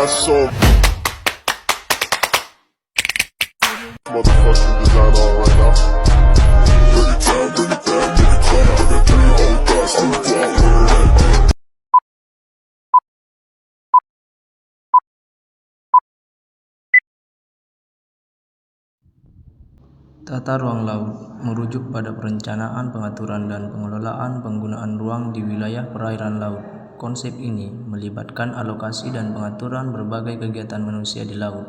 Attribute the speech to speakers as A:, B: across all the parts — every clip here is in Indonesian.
A: got some motherfucking design on right now. Bring it down, bring it down, bring it down. I got 3 whole thoughts to walk.
B: Tata ruang laut merujuk pada perencanaan, pengaturan, dan pengelolaan penggunaan ruang di wilayah perairan laut. Konsep ini melibatkan alokasi dan pengaturan berbagai kegiatan manusia di laut,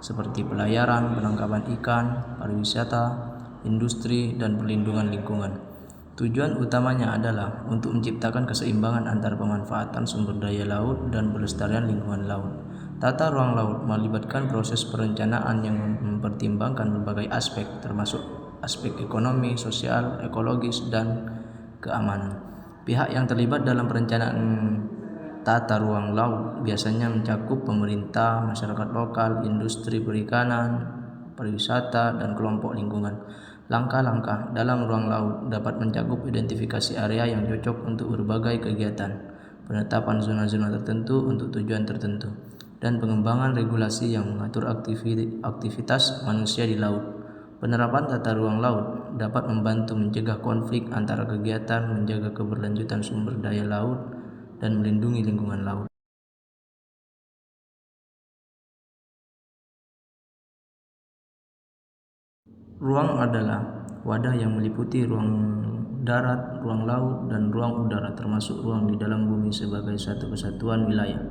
B: seperti pelayaran, penangkapan ikan, pariwisata, industri, dan perlindungan lingkungan. Tujuan utamanya adalah untuk menciptakan keseimbangan antara pemanfaatan sumber daya laut dan pelestarian lingkungan laut. Tata ruang laut melibatkan proses perencanaan yang mempertimbangkan berbagai aspek, termasuk aspek ekonomi, sosial, ekologis, dan keamanan. Pihak yang terlibat dalam perencanaan tata ruang laut biasanya mencakup pemerintah, masyarakat lokal, industri perikanan, pariwisata, dan kelompok lingkungan. Langkah-langkah dalam ruang laut dapat mencakup identifikasi area yang cocok untuk berbagai kegiatan, penetapan zona-zona tertentu untuk tujuan tertentu, dan pengembangan regulasi yang mengatur aktivitas manusia di laut. Penerapan tata ruang laut dapat membantu mencegah konflik antara kegiatan, menjaga keberlanjutan sumber daya laut, dan melindungi lingkungan laut. Ruang adalah wadah yang meliputi ruang darat, ruang laut, dan ruang udara, termasuk ruang di dalam bumi sebagai satu kesatuan wilayah,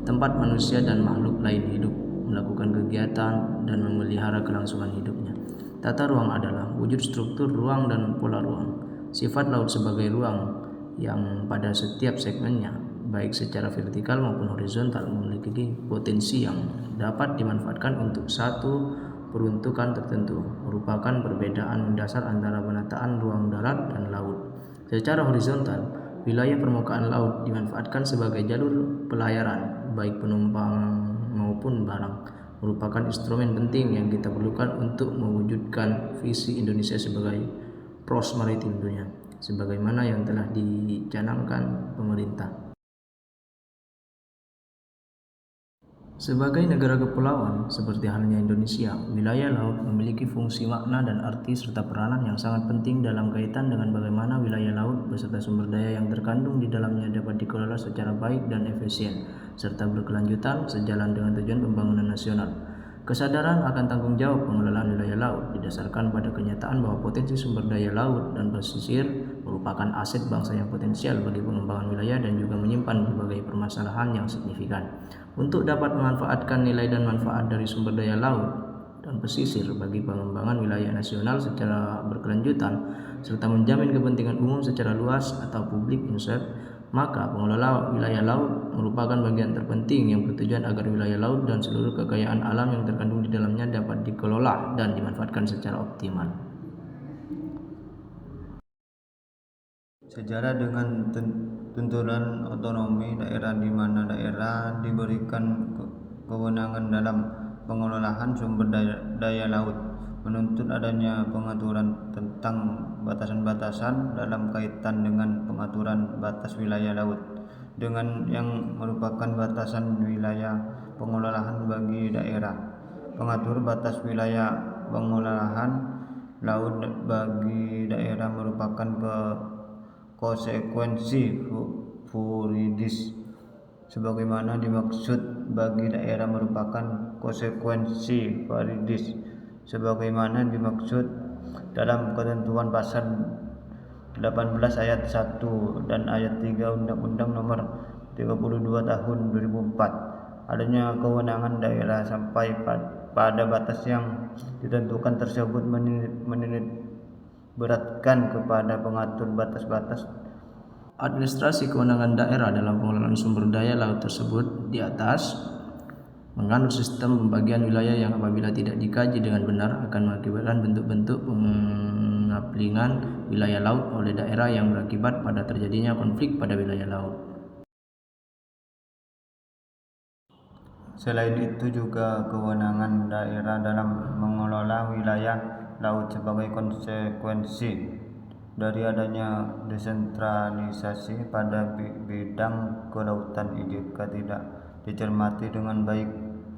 B: tempat manusia dan makhluk lain hidup, melakukan kegiatan, dan memelihara kelangsungan hidupnya. Tata ruang adalah wujud struktur ruang dan pola ruang. Sifat laut sebagai ruang yang pada setiap segmennya, baik secara vertikal maupun horizontal, memiliki potensi yang dapat dimanfaatkan untuk satu peruntukan tertentu, merupakan perbedaan mendasar antara penataan ruang darat dan laut. Secara horizontal, wilayah permukaan laut dimanfaatkan sebagai jalur pelayaran, baik penumpang maupun barang, merupakan instrumen penting yang kita perlukan untuk mewujudkan visi Indonesia sebagai pos maritim dunia, sebagaimana yang telah dicanangkan pemerintah. Sebagai negara kepulauan, seperti halnya Indonesia, wilayah laut memiliki fungsi makna dan arti serta peranan yang sangat penting dalam kaitan dengan bagaimana wilayah laut beserta sumber daya yang terkandung di dalamnya dapat dikelola secara baik dan efisien, serta berkelanjutan sejalan dengan tujuan pembangunan nasional. Kesadaran akan tanggung jawab pengelolaan wilayah laut didasarkan pada kenyataan bahwa potensi sumber daya laut dan pesisir merupakan aset bangsa yang potensial bagi pengembangan wilayah dan juga menyimpan berbagai permasalahan yang signifikan. Untuk dapat memanfaatkan nilai dan manfaat dari sumber daya laut dan pesisir bagi pengembangan wilayah nasional secara berkelanjutan, serta menjamin kepentingan umum secara luas atau public interest, maka pengelola wilayah laut merupakan bagian terpenting yang bertujuan agar wilayah laut dan seluruh kekayaan alam yang terkandung di dalamnya dapat dikelola dan dimanfaatkan secara optimal.
C: Sejalan dengan tuntunan otonomi daerah, di mana daerah diberikan kewenangan dalam pengelolaan sumber daya laut, menuntut adanya pengaturan tentang batasan-batasan dalam kaitan dengan pengaturan batas wilayah laut, dengan yang merupakan batasan wilayah pengelolaan bagi daerah. Pengatur batas wilayah pengelolaan laut bagi daerah merupakan konsekuensi juridis sebagaimana dimaksud bagi daerah merupakan konsekuensi juridis sebagaimana dimaksud dalam ketentuan pasal 18 ayat 1 dan ayat 3 Undang-Undang Nomor 32 Tahun 2004. Adanya kewenangan daerah sampai pada batas yang ditentukan tersebut menitik beratkan kepada pengatur batas-batas
B: administrasi kewenangan daerah dalam pengelolaan sumber daya laut tersebut di atas menganut sistem pembagian wilayah yang apabila tidak dikaji dengan benar akan mengakibatkan bentuk-bentuk pengaplingan wilayah laut oleh daerah yang berakibat pada terjadinya konflik pada wilayah laut.
C: Selain itu juga kewenangan daerah dalam mengelola wilayah laut sebagai konsekuensi dari adanya desentralisasi pada bidang kelautan. Jika tidak dicermati dengan baik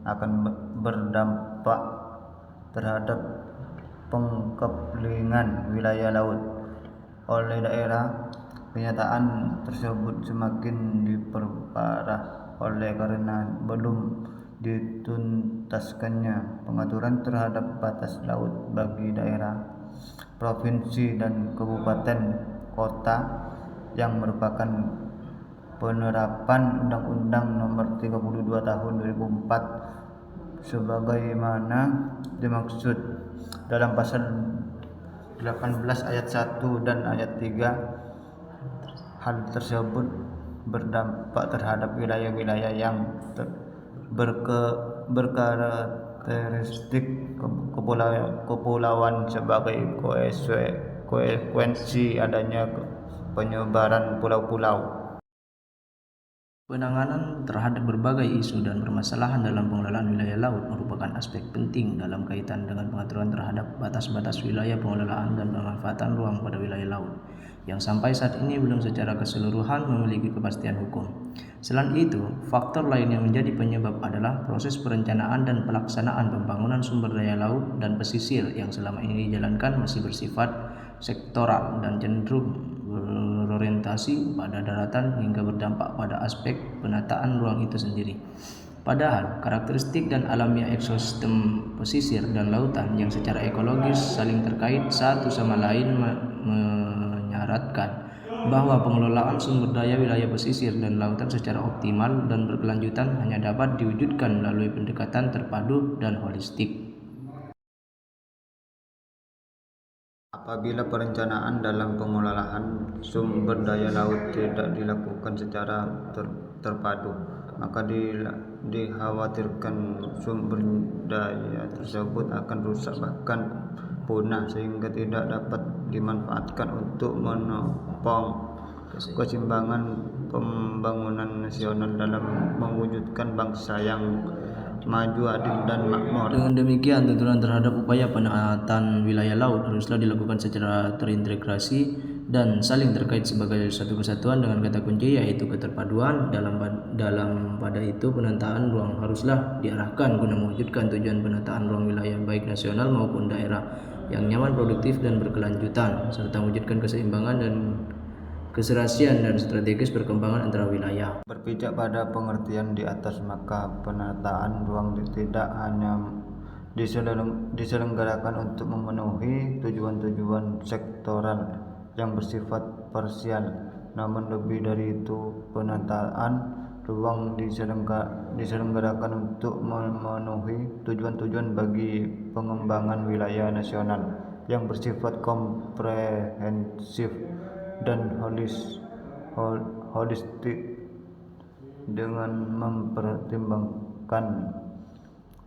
C: akan berdampak terhadap pengkeplingan wilayah laut oleh daerah. Kenyataan tersebut semakin diperparah oleh karena belum dituntaskannya pengaturan terhadap batas laut bagi daerah, provinsi dan kabupaten kota yang merupakan penerapan Undang-Undang Nomor 32 Tahun 2004 sebagaimana dimaksud dalam pasal 18 ayat 1 dan ayat 3. Hal tersebut berdampak terhadap wilayah-wilayah yang berkarakteristik kepulauan sebagai konsekuensi adanya penyebaran pulau-pulau.
B: Penanganan terhadap berbagai isu dan permasalahan dalam pengelolaan wilayah laut merupakan aspek penting dalam kaitan dengan pengaturan terhadap batas-batas wilayah pengelolaan dan pemanfaatan ruang pada wilayah laut, yang sampai saat ini belum secara keseluruhan memiliki kepastian hukum. Selain itu, faktor lain yang menjadi penyebab adalah proses perencanaan dan pelaksanaan pembangunan sumber daya laut dan pesisir yang selama ini dijalankan masih bersifat sektoral dan cenderung berorientasi pada daratan hingga berdampak pada aspek penataan ruang itu sendiri. Padahal karakteristik dan alamiah ekosistem pesisir dan lautan yang secara ekologis saling terkait satu sama lain menyaratkan bahwa pengelolaan sumber daya wilayah pesisir dan lautan secara optimal dan berkelanjutan hanya dapat diwujudkan melalui pendekatan terpadu dan holistik.
C: Apabila perencanaan dalam pengelolaan sumber daya laut tidak dilakukan secara terpadu, maka dikhawatirkan sumber daya tersebut akan rusak bahkan punah sehingga tidak dapat dimanfaatkan untuk menopang keseimbangan pembangunan nasional dalam mewujudkan bangsa yang maju, adil dan makmur.
B: Dengan demikian, tuntunan terhadap upaya penataan wilayah laut haruslah dilakukan secara terintegrasi dan saling terkait sebagai satu kesatuan dengan kata kunci yaitu keterpaduan. Dalam pada itu penataan ruang haruslah diarahkan guna mewujudkan tujuan penataan ruang wilayah baik nasional maupun daerah yang nyaman, produktif dan berkelanjutan, serta mewujudkan keseimbangan dan keserasian dan strategis perkembangan antara wilayah.
C: Berpijak pada pengertian di atas, maka penataan ruang tidak hanya diselenggarakan untuk memenuhi tujuan-tujuan sektoral yang bersifat parsial, namun lebih dari itu penataan ruang diselenggarakan untuk memenuhi tujuan-tujuan bagi pengembangan wilayah nasional yang bersifat komprehensif dan holistik dengan mempertimbangkan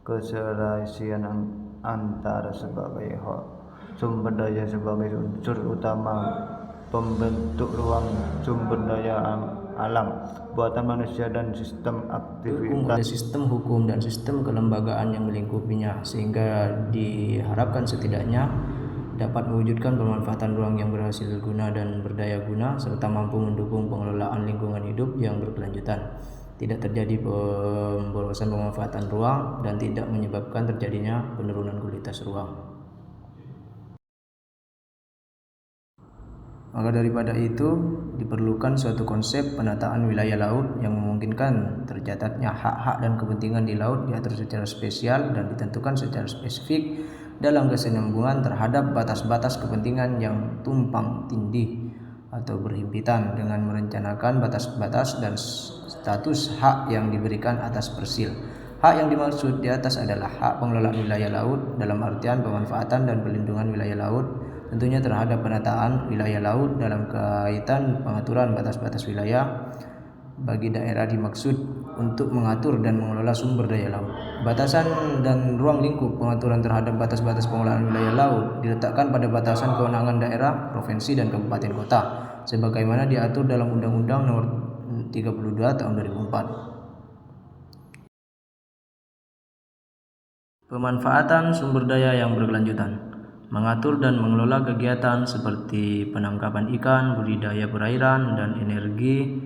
C: keserasian antara sebagai sumber daya sebagai unsur utama pembentuk ruang sumber daya alam buatan manusia dan sistem aktivitas
B: sistem hukum dan sistem kelembagaan yang melingkupinya, sehingga diharapkan setidaknya dapat mewujudkan pemanfaatan ruang yang berhasil guna dan berdaya guna serta mampu mendukung pengelolaan lingkungan hidup yang berkelanjutan, tidak terjadi pemborosan pemanfaatan ruang dan tidak menyebabkan terjadinya penurunan kualitas ruang. Maka daripada itu diperlukan suatu konsep penataan wilayah laut yang memungkinkan tercatatnya hak-hak dan kepentingan di laut diatur secara spesial dan ditentukan secara spesifik dalam kesinambungan terhadap batas-batas kepentingan yang tumpang tindih atau berhimpitan dengan merencanakan batas-batas dan status hak yang diberikan atas persil. Hak yang dimaksud di atas adalah hak pengelolaan wilayah laut dalam artian pemanfaatan dan pelindungan wilayah laut, tentunya terhadap penataan wilayah laut dalam kaitan pengaturan batas-batas wilayah bagi daerah dimaksud untuk mengatur dan mengelola sumber daya laut. Batasan dan ruang lingkup pengaturan terhadap batas-batas pengelolaan wilayah laut diletakkan pada batasan kewenangan daerah, provinsi dan kabupaten kota sebagaimana diatur dalam Undang-Undang Nomor 32 Tahun 2004. Pemanfaatan sumber daya yang berkelanjutan. Mengatur dan mengelola kegiatan seperti penangkapan ikan, budidaya perairan, dan energi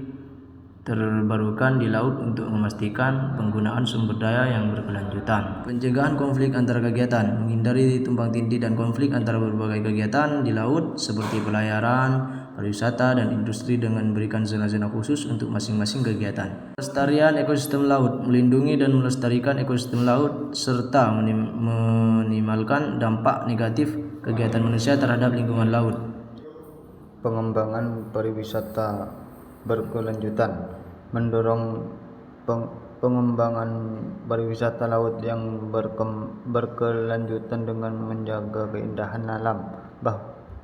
B: terbarukan di laut untuk memastikan penggunaan sumber daya yang berkelanjutan. Pencegahan konflik antara kegiatan, menghindari tumpang tindih dan konflik antara berbagai kegiatan di laut seperti pelayaran, pariwisata, dan industri dengan memberikan zona-zona khusus untuk masing-masing kegiatan. Pelestarian ekosistem laut, melindungi dan melestarikan ekosistem laut serta minimalkan dampak negatif kegiatan manusia terhadap lingkungan laut.
C: Pengembangan pariwisata berkelanjutan, mendorong pengembangan pariwisata laut yang berkelanjutan dengan menjaga keindahan alam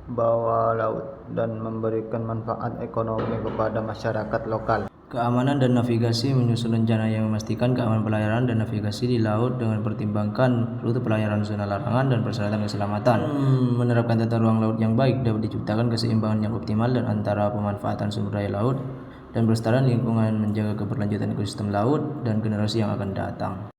C: bawah laut dan memberikan manfaat ekonomi kepada masyarakat lokal.
B: Keamanan dan navigasi, menyusun rencana yang memastikan keamanan pelayaran dan navigasi di laut dengan pertimbangkan rute pelayaran, zona larangan, dan persyaratan keselamatan. Menerapkan tata ruang laut yang baik dapat diciptakan keseimbangan yang optimal dan antara pemanfaatan sumber daya laut dan pelestarian lingkungan, menjaga keberlanjutan ekosistem laut dan generasi yang akan datang.